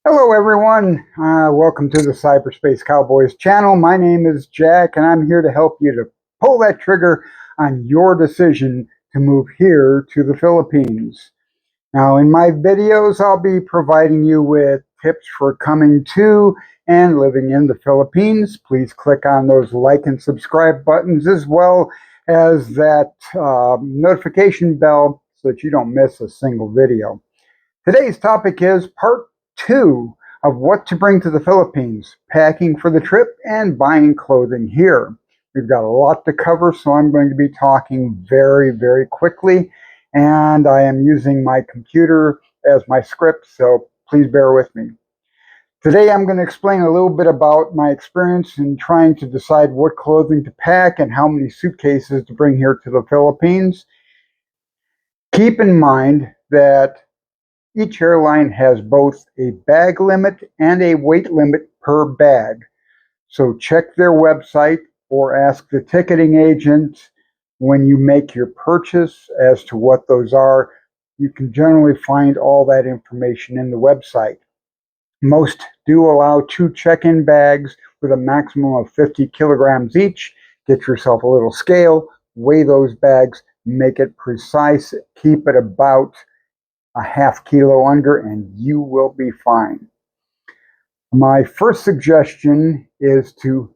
Hello everyone, welcome to the Cyberspace Cowboys channel. My name is Jack and I'm here to help you to pull that trigger on your decision to move here to the Philippines. Now in my videos I'll be providing you with tips for coming to and living in the Philippines. Please click on those like and subscribe buttons as well as that notification bell so that you don't miss a single video. Today's topic is part 2 of what to bring to the Philippines, packing for the trip and buying clothing here. We've got a lot to cover, so I'm going to be talking very quickly, and I am using my computer as my script, so please bear with me. Today I'm going to explain a little bit about my experience in trying to decide what clothing to pack and how many suitcases to bring here to the Philippines. Keep in mind that each airline has both a bag limit and a weight limit per bag. So check their website or ask the ticketing agent when you make your purchase as to what those are. You can generally find all that information in the website. Most do allow 2 check-in bags with a maximum of 50 kilograms each. Get yourself a little scale, weigh those bags, make it precise, keep it about a half kilo under, and you will be fine. My first suggestion is to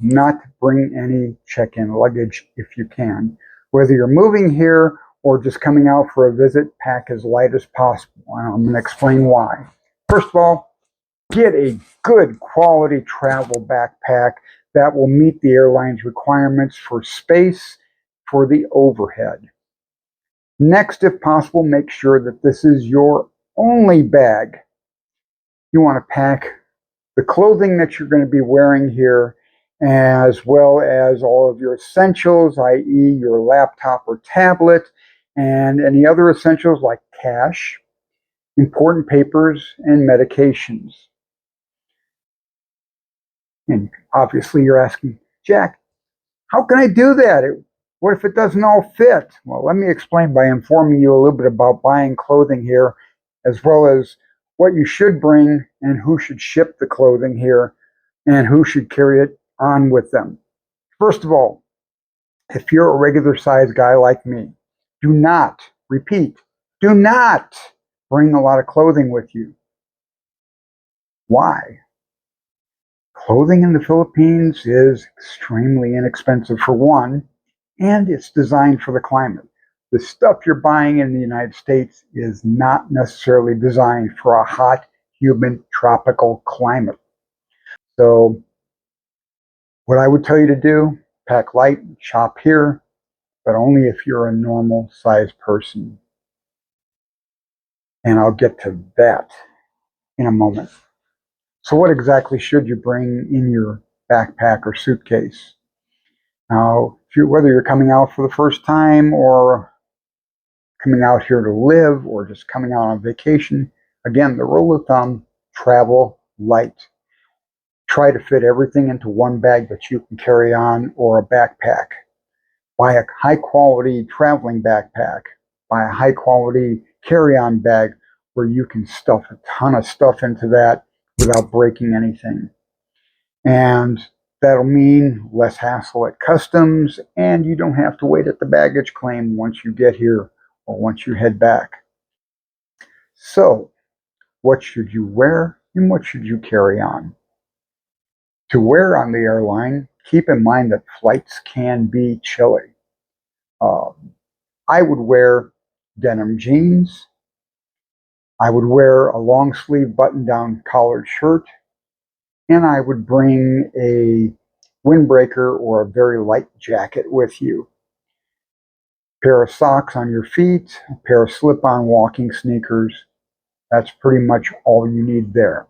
not bring any check-in luggage if you can. Whether you're moving here or just coming out for a visit, pack as light as possible. I'm going to explain why. First of all, get a good quality travel backpack that will meet the airline's requirements for space for the overhead. Next, if possible, make sure that this is your only bag. You want to pack the clothing that you're going to be wearing here, as well as all of your essentials, i.e. your laptop or tablet, and any other essentials like cash, important papers, and medications. And obviously you're asking, Jack, how can I do that? What if it doesn't all fit? Well, let me explain by informing you a little bit about buying clothing here, as well as what you should bring and who should ship the clothing here and who should carry it on with them. First of all, if you're a regular size guy like me, do not, repeat, do not bring a lot of clothing with you. Why? Clothing in the Philippines is extremely inexpensive for one, and it's designed for the climate. The stuff you're buying in the United States is not necessarily designed for a hot, humid, tropical climate. So what I would tell you to do, pack light, shop here, but only if you're a normal sized person. And I'll get to that in a moment. So what exactly should you bring in your backpack or suitcase? Now, whether you're coming out for the first time or coming out here to live or just coming out on vacation, again, the rule of thumb, travel light. Try to fit everything into one bag that you can carry on or a backpack. Buy a high quality traveling backpack. Buy a high quality carry-on bag where you can stuff a ton of stuff into that without breaking anything. And that'll mean less hassle at customs, and you don't have to wait at the baggage claim once you get here or once you head back. So, what should you wear and what should you carry on? To wear on the airline, keep in mind that flights can be chilly. I would wear denim jeans. I would wear a long sleeve button down collared shirt, and I would bring a windbreaker or a very light jacket with you. A pair of socks on your feet, a pair of slip-on walking sneakers. That's pretty much all you need there.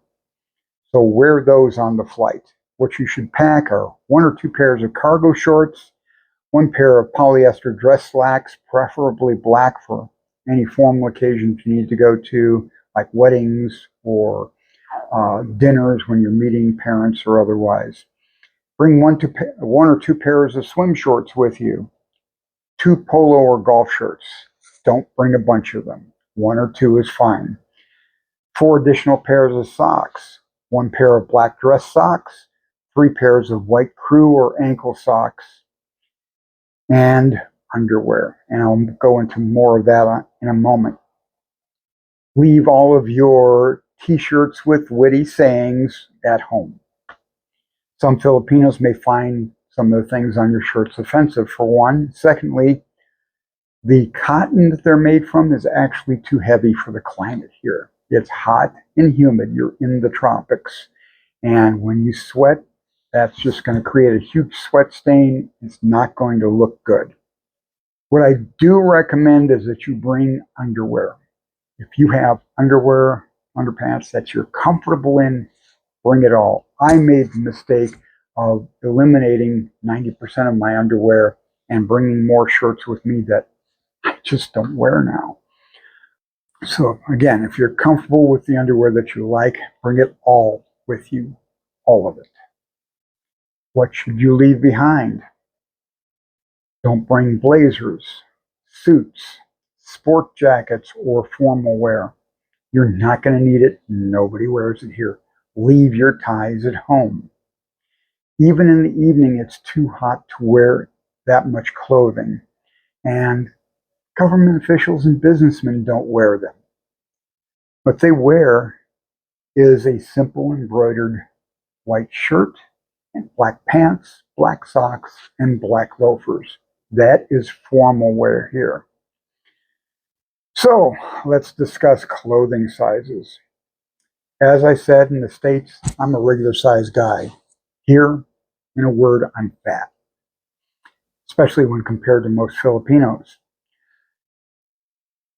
So wear those on the flight. What you should pack are 1 or 2 pairs of cargo shorts, 1 pair of polyester dress slacks, preferably black for any formal occasions you need to go to, like weddings or dinners when you're meeting parents or otherwise. Bring 1 or 2 pairs of swim shorts with you, 2 polo or golf shirts. Don't bring a bunch of them. 1 or 2 is fine. 4 additional pairs of socks, 1 pair of black dress socks, 3 pairs of white crew or ankle socks, and underwear. And I'll go into more of that in a moment. Leave all of your t-shirts with witty sayings at home. Some Filipinos may find some of the things on your shirts offensive, for one. Secondly, the cotton that they're made from is actually too heavy for the climate here. It's hot and humid. You're in the tropics. And when you sweat, that's just going to create a huge sweat stain. It's not going to look good. What I do recommend is that you bring underwear. If you have underwear, underpants that you're comfortable in, bring it all. I made the mistake of eliminating 90% of my underwear and bringing more shirts with me that I just don't wear now. So again, if you're comfortable with the underwear that you like, bring it all with you, all of it. What should you leave behind? Don't bring blazers, suits, sport jackets, or formal wear. You're not going to need it. Nobody wears it here. Leave your ties at home. Even in the evening, it's too hot to wear that much clothing. And government officials and businessmen don't wear them. What they wear is a simple embroidered white shirt and black pants, black socks, and black loafers. That is formal wear here. So let's discuss clothing sizes. As I said, in the States, I'm a regular size guy. Here, in a word, I'm fat, especially when compared to most Filipinos.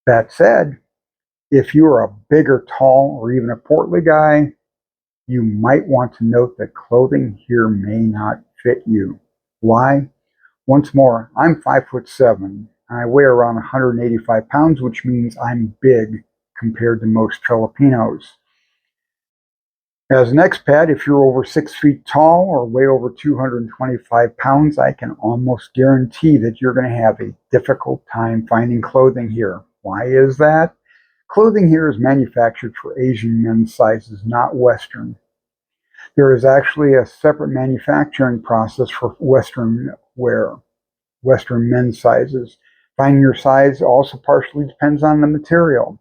That said, if you are a bigger, tall, or even a portly guy, you might want to note that clothing here may not fit you. Why? Once more, I'm 5'7", and I weigh around 185 pounds, which means I'm big compared to most Filipinos. As an expat, if you're over 6 feet tall or weigh over 225 pounds, I can almost guarantee that you're going to have a difficult time finding clothing here. Why is that? Clothing here is manufactured for Asian men's sizes, not Western. There is actually a separate manufacturing process for Western wear, Western men's sizes. Finding your size also partially depends on the material.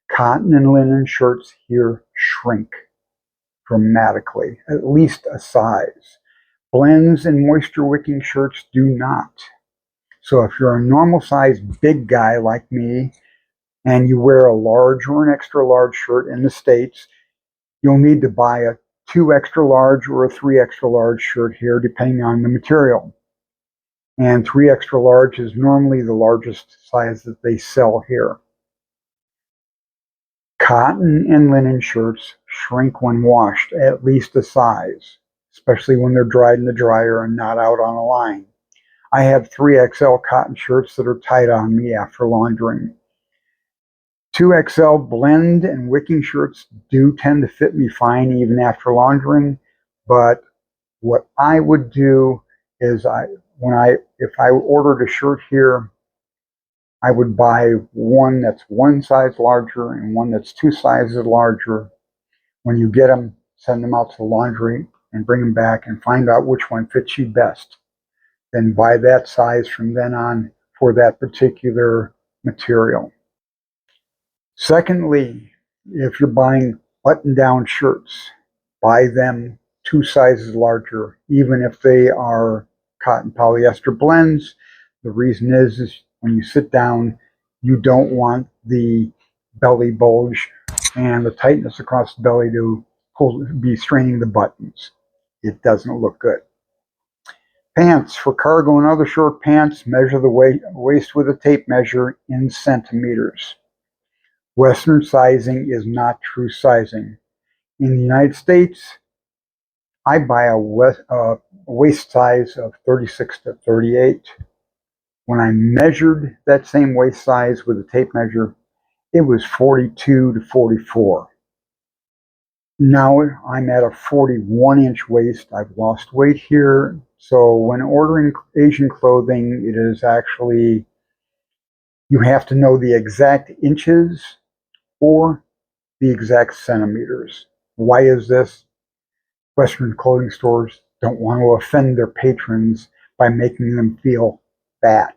Cotton and linen shirts here shrink dramatically, at least a size. Blends and moisture-wicking shirts do not. So if you're a normal size big guy like me, and you wear a large or an extra large shirt in the States, you'll need to buy a 2 extra large or a 3 extra large shirt here, depending on the material. And 3 extra large is normally the largest size that they sell here. Cotton and linen shirts shrink when washed, at least a size, especially when they're dried in the dryer and not out on a line. I have 3XL cotton shirts that are tight on me after laundering. 2XL blend and wicking shirts do tend to fit me fine even after laundering, but what I would do is if I ordered a shirt here, I would buy one that's 1 size larger and one that's 2 sizes larger. When you get them, send them out to the laundry and bring them back and find out which one fits you best. Then buy that size from then on for that particular material. Secondly, if you're buying button-down shirts, buy them 2 sizes larger, even if they are cotton polyester blends. The reason is when you sit down, you don't want the belly bulge and the tightness across the belly to be straining the buttons. It doesn't look good. Pants. For cargo and other short pants, measure the waist with a tape measure in centimeters. Western sizing is not true sizing. In the United States, I buy a waist size of 36 to 38. When I measured that same waist size with a tape measure, it was 42 to 44. Now I'm at a 41-inch waist. I've lost weight here. So when ordering Asian clothing, it is actually, you have to know the exact inches, or the exact centimeters. Why is this? Western clothing stores don't want to offend their patrons by making them feel fat.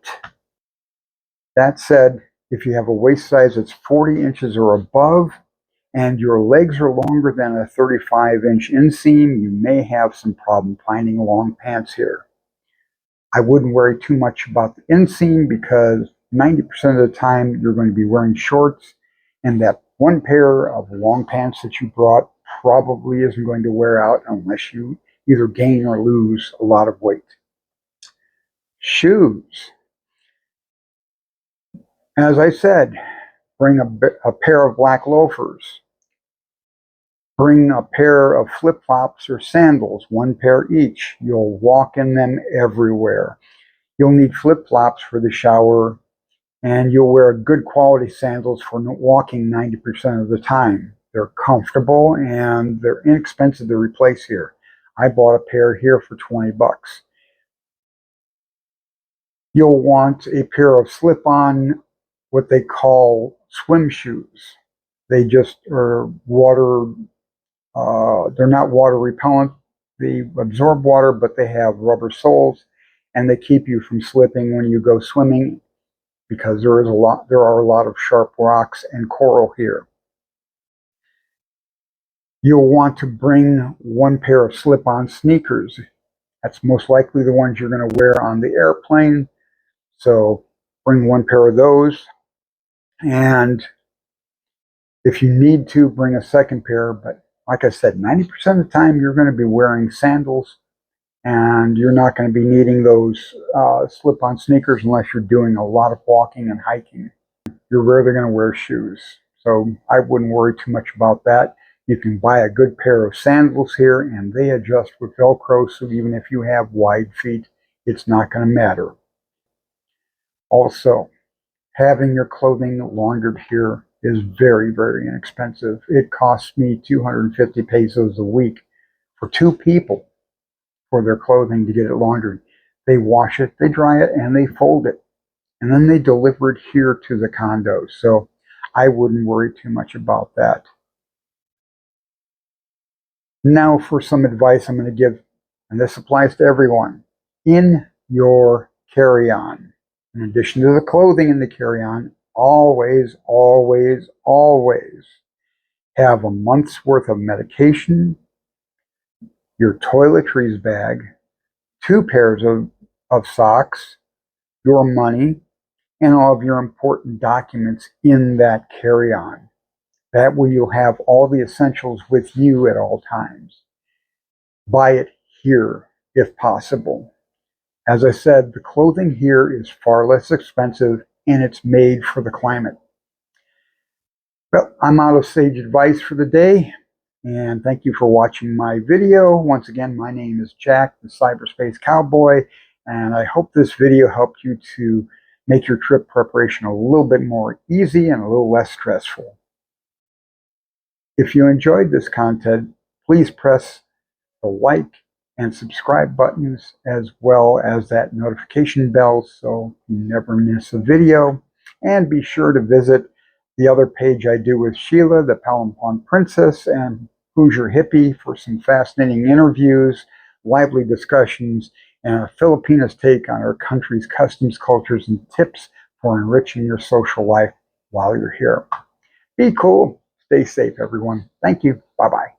That said, if you have a waist size that's 40 inches or above, and your legs are longer than a 35-inch inseam, you may have some problem finding long pants here. I wouldn't worry too much about the inseam because 90% of the time you're going to be wearing shorts, and that one pair of long pants that you brought probably isn't going to wear out unless you either gain or lose a lot of weight. Shoes. As I said, bring a pair of black loafers. Bring a pair of flip-flops or sandals, one pair each. You'll walk in them everywhere. You'll need flip-flops for the shower, and you'll wear good quality sandals for walking 90% of the time. They're comfortable and they're inexpensive to replace here. I bought a pair here for 20 bucks. You'll want a pair of slip-on, what they call swim shoes. They just are they're not water repellent. They absorb water, but they have rubber soles, and they keep you from slipping when you go swimming because there are a lot of sharp rocks and coral here. You'll want to bring one pair of slip-on sneakers. That's most likely the ones you're going to wear on the airplane. So bring one pair of those. And if you need to, bring a second pair. But like I said, 90% of the time you're going to be wearing sandals, and you're not going to be needing those slip-on sneakers unless you're doing a lot of walking and hiking. You're rarely going to wear shoes. So I wouldn't worry too much about that. You can buy a good pair of sandals here, and they adjust with Velcro, so even if you have wide feet, it's not going to matter. Also, having your clothing laundered here is very, very inexpensive. It costs me 250 pesos a week for 2 people for their clothing to get it laundered. They wash it, they dry it, and they fold it. And then they deliver it here to the condo. So I wouldn't worry too much about that. Now for some advice I'm going to give, and this applies to everyone. In your carry-on, in addition to the clothing in the carry-on, always, always, always have a month's worth of medication, your toiletries bag, 2 pairs of socks, your money, and all of your important documents in that carry-on. That way you'll have all the essentials with you at all times. Buy it here if possible. As I said, the clothing here is far less expensive, and it's made for the climate. Well, I'm out of sage advice for the day, and thank you for watching my video. Once again, my name is Jack, the Cyberspace Cowboy, and I hope this video helped you to make your trip preparation a little bit more easy and a little less stressful. If you enjoyed this content, please press the like and subscribe buttons, as well as that notification bell so you never miss a video. And be sure to visit the other page I do with Sheila, the Palampon Princess, and Hoosier Hippie for some fascinating interviews, lively discussions, and a Filipina's take on our country's customs, cultures, and tips for enriching your social life while you're here. Be cool. Stay safe, everyone. Thank you. Bye-bye.